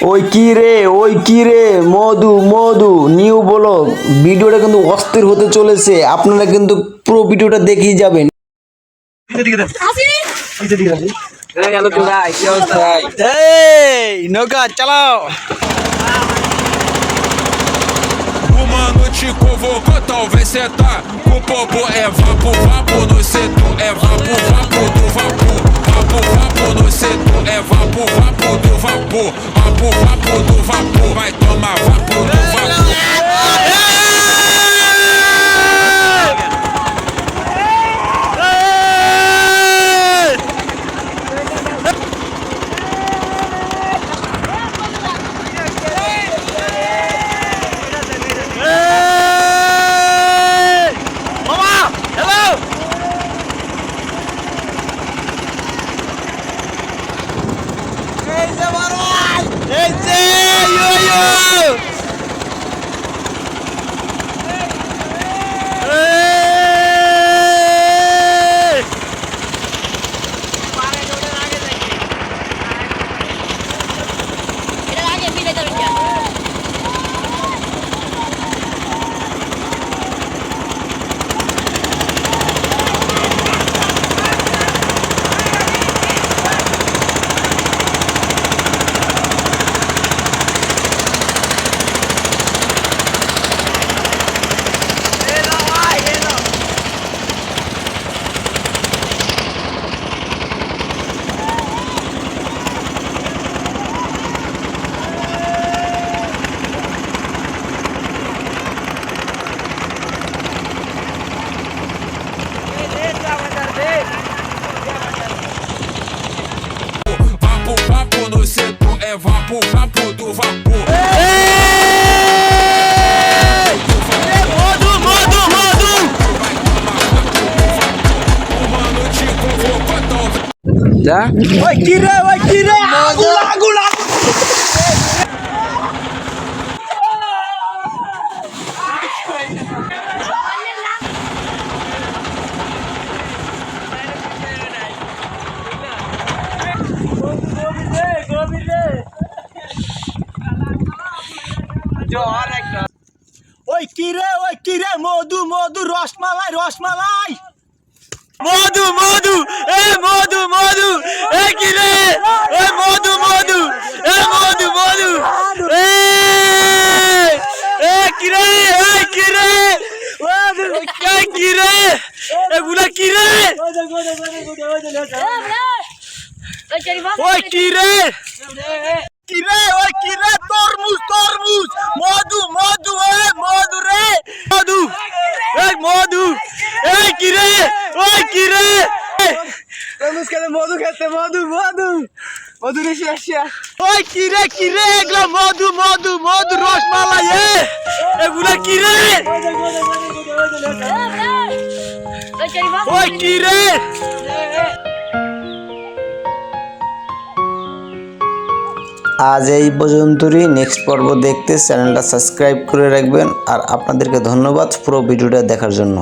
ওই কি রে মধু মধু নিউ ব্লগ ভিডিওটা কিন্তু অস্থির হতে চলেছে। আপনারা কিন্তু পুরো ভিডিওটা দেখেই যাবেন। নৌকা চালাও। Uma noite convocou, talvez cê tá com popô. É vapo, vapo no setor, é vapo, vapo do vapor. Vapo, vapo no setor, é vapo, vapo do vapor. Vapo, vapo do vapor, vai tomar vapo do vapor. Vapo, vapo no setor, é vapo, vapo do vapor. Uma noite convocou, talvez. যা ওই কি রে আগুন আগুন আগুন। ওই কি রে মধু মধু রসমালাই রসমালাই মধু মধু এ মধু মধু এ কি রে এ মধু মধু এ মধু মধু এ কি রে কি রে এগুলা কি রে ওই কি রে তরমুজ তরমুজ মধু মধু এ মধু রে মধু এ মধু এ কি রে তরমুজ খেতে মধু খেতে মধু মধু মধু রে শেষা ওই কি রে এগুলা মধু মধু মধু রসমালাই এগুলা কি রে ওই কি রে। আজ এই পর্যন্তই। নেক্সট পর্ব দেখতে চ্যানেলটা সাবস্ক্রাইব করে রাখবেন। আর আপনাদেরকে ধন্যবাদ পুরো ভিডিওটা দেখার জন্য।